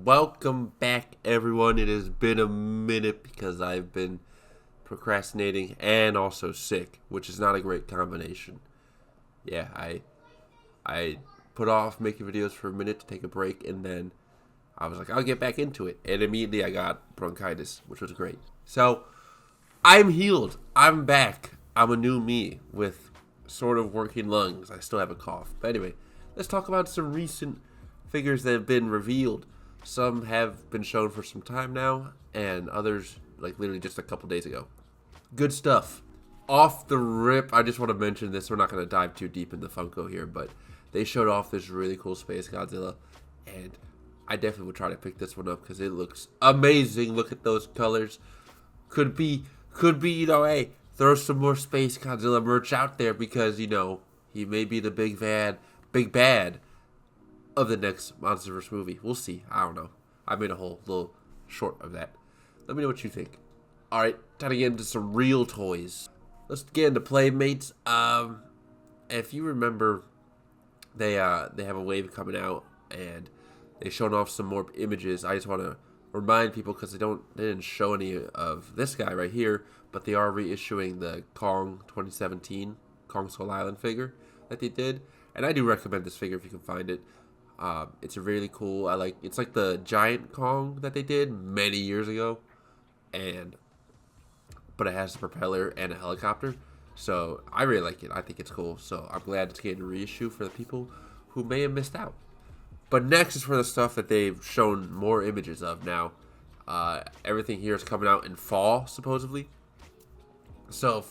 Welcome back, everyone. It has been a minute because I've been procrastinating and also sick, which is not a great combination. Yeah, I put off making videos for a minute to take a break, and then I was like, I'll get back into it. And immediately I got bronchitis, which was great. So, I'm healed. I'm back. I'm a new me with sort of working lungs. I still have a cough. But anyway, let's talk about some recent figures that have been revealed. Some have been shown for some time now, and others, like literally just a couple days ago. Good stuff. Off the rip, I just want to mention this. We're not going to dive too deep into Funko here, but they showed off this really cool Space Godzilla, and I definitely would try to pick this one up because it looks amazing. Look at those colors. Could be, hey, throw some more Space Godzilla merch out there because, he may be the big bad of the next Monsterverse movie. We'll see. I don't know. I made a whole little short of that. Let me know what you think. Alright, time to get into some real toys. Let's get into Playmates. If you remember, they have a wave coming out, and they showed off some more images. I just want to remind people because they didn't show any of this guy right here, but they are reissuing the Kong 2017 Kong Skull Island figure that they did, and I do recommend this figure if you can find it. It's really cool. It's like the giant Kong that they did many years ago, but it has a propeller and a helicopter. So I really like it. I think it's cool. So I'm glad it's getting a reissue for the people who may have missed out. But next is for the stuff that they've shown more images of now. Everything here is coming out in fall, supposedly. So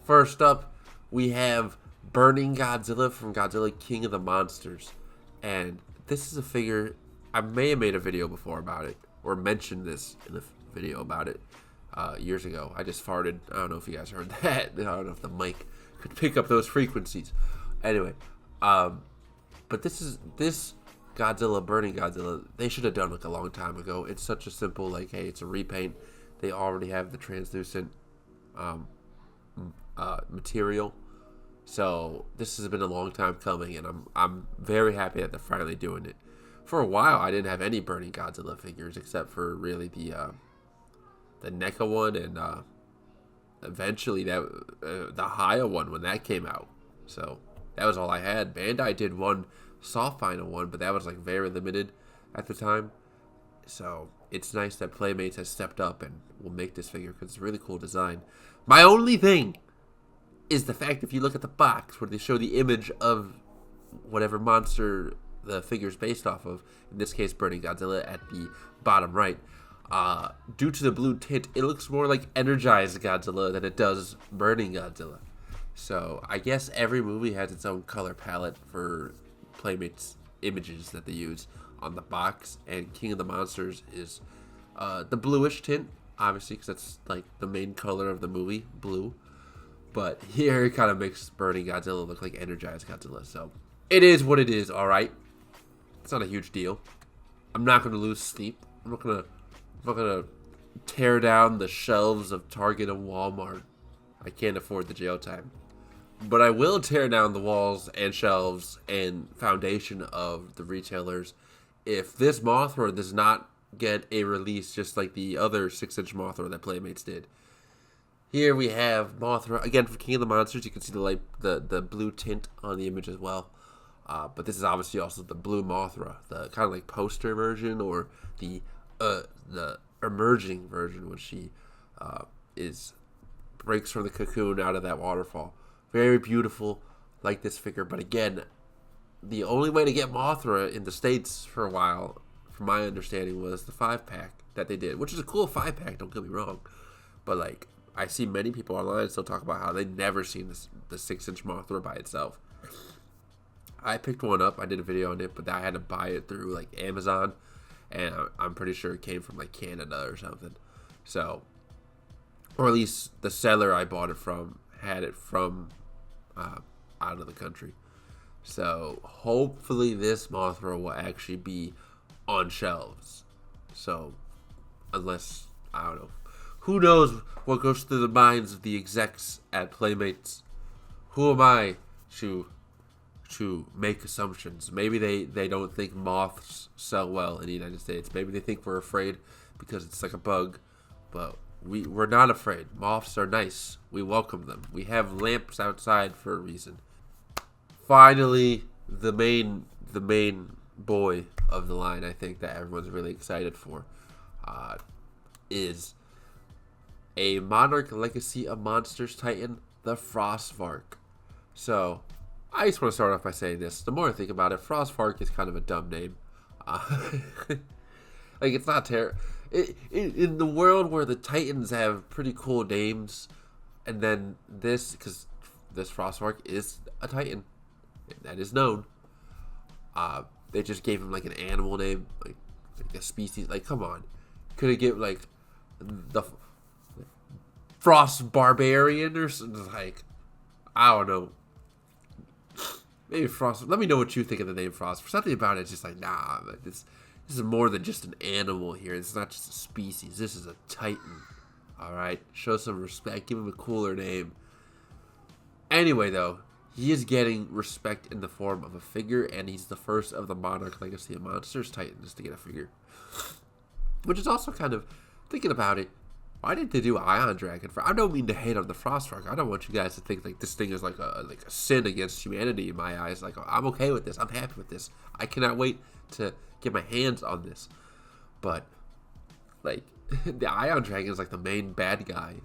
first up, we have Burning Godzilla from Godzilla King of the Monsters. And this is a figure, I may have made a video before about it, or mentioned this in a video about it years ago. I just farted. I don't know if you guys heard that. I don't know if the mic could pick up those frequencies. Anyway, but this Godzilla, Burning Godzilla, they should have done a long time ago. It's such a simple, hey, it's a repaint. They already have the translucent material. So this has been a long time coming, and I'm very happy that they're finally doing it. For a while, I didn't have any Burning Godzilla figures except for really the NECA one, and eventually the Haya one when that came out. So that was all I had. Bandai did one soft vinyl one, but that was very limited at the time. So it's nice that Playmates has stepped up and will make this figure because it's a really cool design. My only thing is the fact if you look at the box where they show the image of whatever monster the figure is based off of, in this case Burning Godzilla at the bottom right, due to the blue tint, it looks more like Energized Godzilla than it does Burning Godzilla. So I guess every movie has its own color palette for Playmates images that they use on the box, and King of the Monsters is the bluish tint, obviously, because that's the main color of the movie, blue. But here it kind of makes Burning Godzilla look like Energized Godzilla. So it is what it is, alright? It's not a huge deal. I'm not going to lose sleep. I'm not going to tear down the shelves of Target and Walmart. I can't afford the jail time. But I will tear down the walls and shelves and foundation of the retailers if this Mothra does not get a release just like the other 6-inch Mothra that Playmates did. Here we have Mothra, again for King of the Monsters. You can see the blue tint on the image as well. But this is obviously also the blue Mothra, the kind of poster version, or the emerging version when she breaks from the cocoon out of that waterfall. Very beautiful, like this figure. But again, the only way to get Mothra in the States for a while, from my understanding, was the 5-pack that they did, which is a cool 5-pack, don't get me wrong. But I see many people online still talk about how they've never seen the 6-inch Mothra by itself. I picked one up. I did a video on it, but I had to buy it through Amazon, and I'm pretty sure it came from Canada or something. So, or at least the seller I bought it from had it from out of the country. So hopefully this Mothra will actually be on shelves. So unless, I don't know. Who knows what goes through the minds of the execs at Playmates? Who am I to make assumptions. Maybe they don't think moths sell well in the United States. Maybe they think we're afraid because it's like a bug, but we're not afraid. Moths are nice. We welcome them. We have lamps outside for a reason. Finally, the main boy of the line, I think that everyone's really excited for, is a Monarch Legacy of Monsters Titan, the Vark. So, I just want to start off by saying this. The more I think about it, Vark is kind of a dumb name. Like, it's not terrible. In the world where the Titans have pretty cool names, and then because this Vark is a Titan, that is known. They just gave him like an animal name, like a species. Like, come on, could it get like the Frost Barbarian or something? Like, I don't know. Maybe Frost. Let me know what you think of the name Frost. For something about it, it's just like, nah, man, this is more than just an animal here. It's not just a species. This is a Titan. All right, show some respect. Give him a cooler name. Anyway, though, he is getting respect in the form of a figure, and he's the first of the Monarch Legacy of Monsters Titans to get a figure. Which is also kind of, thinking about it, why didn't they do Ion Dragon? I don't mean to hate on the Vark. I don't want you guys to think like this thing is like a sin against humanity in my eyes. Like, I'm okay with this. I'm happy with this. I cannot wait to get my hands on this. But, like, the Ion Dragon is like the main bad guy,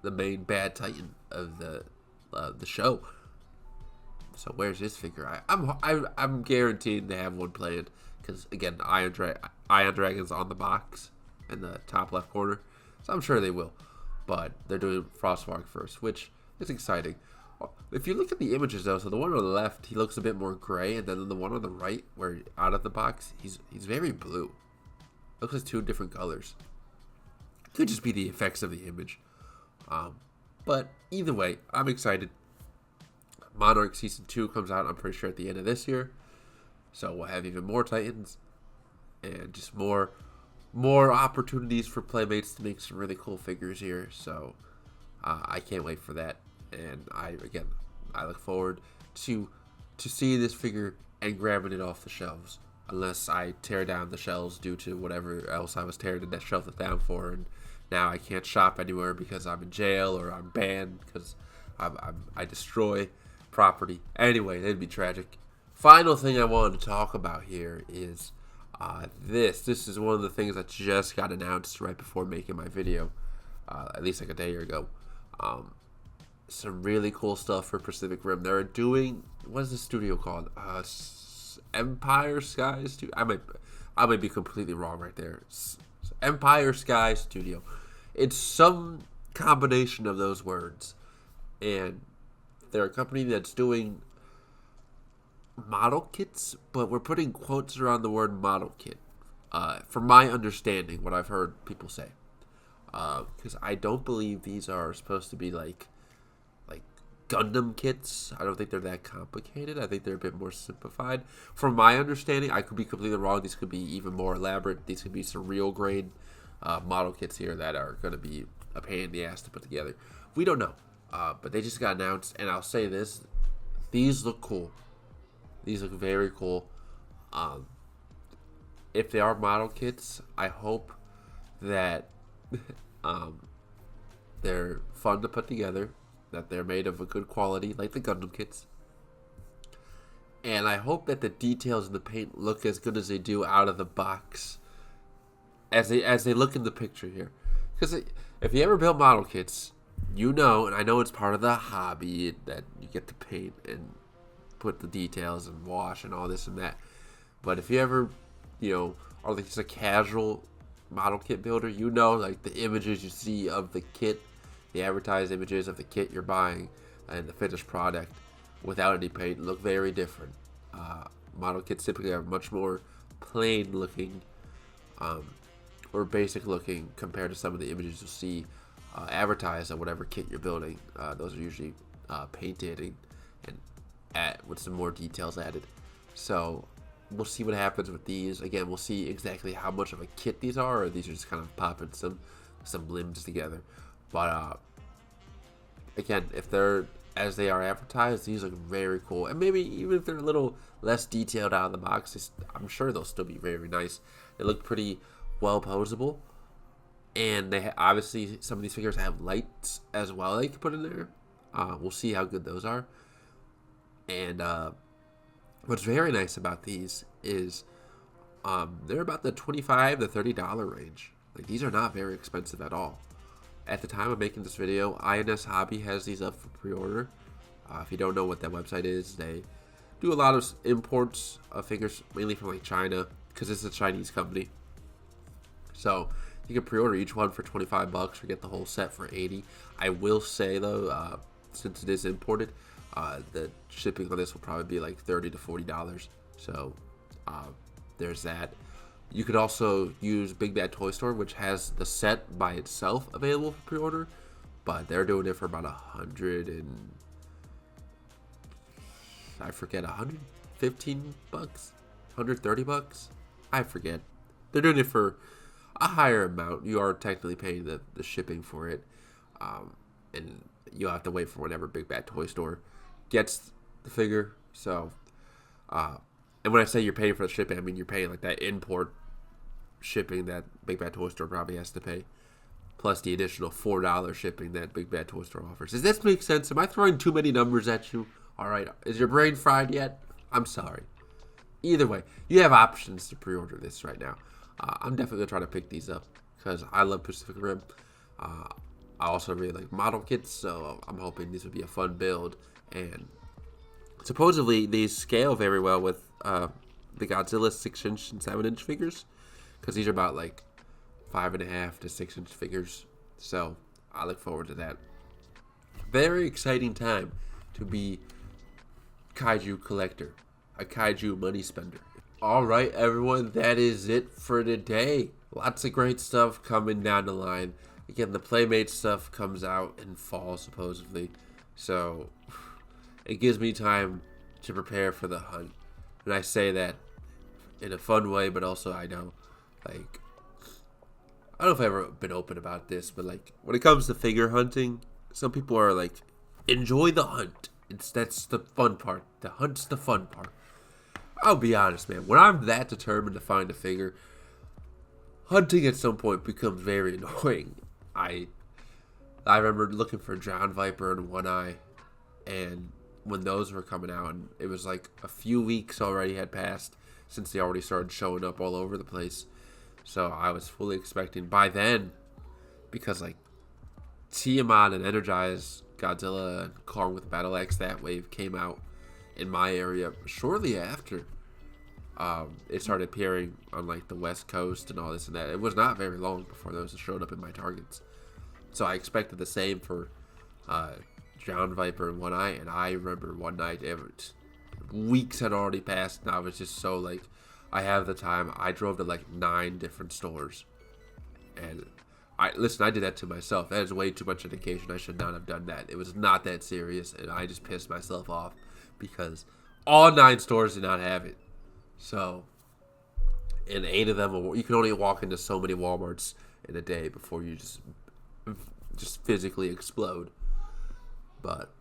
the main bad Titan of the show. So where's his figure? I'm guaranteed they have one planned, because again, Ion Dragon's on the box in the top left corner, so I'm sure they will. But they're doing Vark first, which is exciting. If you look at the images though, so the one on the left, he looks a bit more gray, and then the one on the right, where out of the box, he's very blue. Looks like two different colors. Could just be the effects of the image. But either way, I'm excited. Monarch Season 2 comes out, I'm pretty sure, at the end of this year. So we'll have even more Titans. And just more opportunities for Playmates to make some really cool figures here. So I can't wait for that. And I look forward to see this figure and grabbing it off the shelves. Unless I tear down the shelves due to whatever else I was tearing that shelf down for. And now I can't shop anywhere because I'm in jail or I'm banned because I destroy property. Anyway, that'd be tragic. Final thing I wanted to talk about here is this is one of the things that just got announced right before making my video, at least like a day ago. Some really cool stuff for Pacific Rim. They're doing, what is the studio called? Empire Sky Studio. I might be completely wrong right there. Empire Sky Studio. It's some combination of those words, and they're a company that's doing model kits, but we're putting quotes around the word model kit. From my understanding, what I've heard people say, because I don't believe these are supposed to be like Gundam kits. I don't think they're that complicated. I think they're a bit more simplified. From my understanding, I could be completely wrong. These could be even more elaborate. These could be some real grade model kits here that are going to be a pain in the ass to put together. We don't know. But they just got announced, and I'll say this. These look cool. These look very cool. If they are model kits, I hope that they're fun to put together, that they're made of a good quality, like the Gundam kits. And I hope that the details in the paint look as good as they do out of the box as they look in the picture here. Because if you ever build model kits, you know, and I know it's part of the hobby that you get to paint and put the details and wash and all this and that. But if you ever, are like just a casual model kit builder, like the images you see of the kit, the advertised images of the kit you're buying and the finished product without any paint look very different. Model kits typically are much more plain looking or basic looking compared to some of the images you'll see advertised on whatever kit you're building. Those are usually painted and with some more details added. So we'll see what happens with these. Again, we'll see exactly how much of a kit these are, or these are just kind of popping some limbs together. But again, if they're as they are advertised, these look very cool. And maybe even if they're a little less detailed out of the box, I'm sure they'll still be very nice. They look pretty well posable. And they obviously, some of these figures have lights as well they can put in there. We'll see how good those are. And what's very nice about these is they're about the $25 to $30 range. Like, these are not very expensive at all. At the time of making this video, INS Hobby has these up for pre-order. If you don't know what that website is, they do a lot of imports of figures, mainly from like China, because it's a Chinese company. So you can pre-order each one for $25 or get the whole set for $80. I will say though, since it is imported, the shipping on this will probably be like $30 to $40. So there's that. You could also use Big Bad Toy Store, which has the set by itself available for pre-order, but they're doing it for about $115, $130. I forget. They're doing it for a higher amount. You are technically paying the shipping for it, and you'll have to wait for whenever Big Bad Toy Store gets the figure. So, and when I say you're paying for the shipping, I mean you're paying like that import shipping that Big Bad Toy Store probably has to pay, plus the additional $4 shipping that Big Bad Toy Store offers. Does this make sense? Am I throwing too many numbers at you? All right, is your brain fried yet? I'm sorry. Either way, you have options to pre-order this right now. I'm definitely gonna try to pick these up because I love Pacific Rim. I also really like model kits, so I'm hoping this would be a fun build. And supposedly these scale very well with the Godzilla 6-inch and 7-inch figures, because these are about like 5.5 to 6-inch figures. So I look forward to that. Very exciting time to be kaiju collector, a kaiju money spender. All right, everyone, that is it for today. Lots of great stuff coming down the line. Again, the Playmates stuff comes out in fall, supposedly. So it gives me time to prepare for the hunt. And I say that in a fun way, but also I know, like, I don't know if I've ever been open about this, but like, when it comes to figure hunting, some people are like, enjoy the hunt. That's the fun part. The hunt's the fun part. I'll be honest, man. When I'm that determined to find a figure, hunting at some point becomes very annoying. I remember looking for Drowned Viper and One Eye, and when those were coming out, and it was like a few weeks already had passed since they already started showing up all over the place. So I was fully expecting by then, because like Tiamat and Energize Godzilla and Kong with Battle Axe, that wave came out in my area shortly after it started appearing on like the West Coast and all this and that. It was not very long before those showed up in my targets. So I expected the same for Drowned Viper and One Eye, and I remember one night, weeks had already passed, and I was just so like, I have the time. I drove to like 9 different stores, and I did that to myself. That is way too much dedication. I should not have done that. It was not that serious, and I just pissed myself off because all 9 stores did not have it. So, and 8 of them, you can only walk into so many Walmarts in a day before you just physically explode. But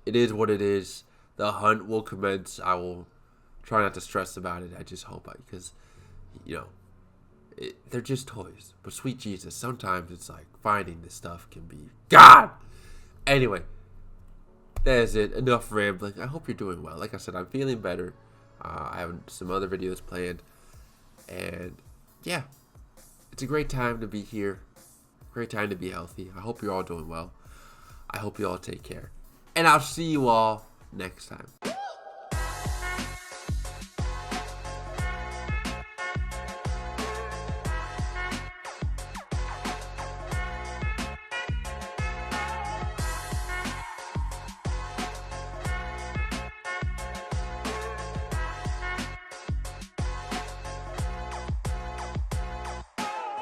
it is what it is. The hunt will commence. I will try not to stress about it. I just hope because, you know, they're just toys. But sweet Jesus, sometimes it's like finding this stuff can be God. Anyway, that is it. Enough rambling. I hope you're doing well. Like I said, I'm feeling better. I have some other videos planned. And yeah, it's a great time to be here. Great time to be healthy. I hope you're all doing well. I hope you all take care. And I'll see you all next time.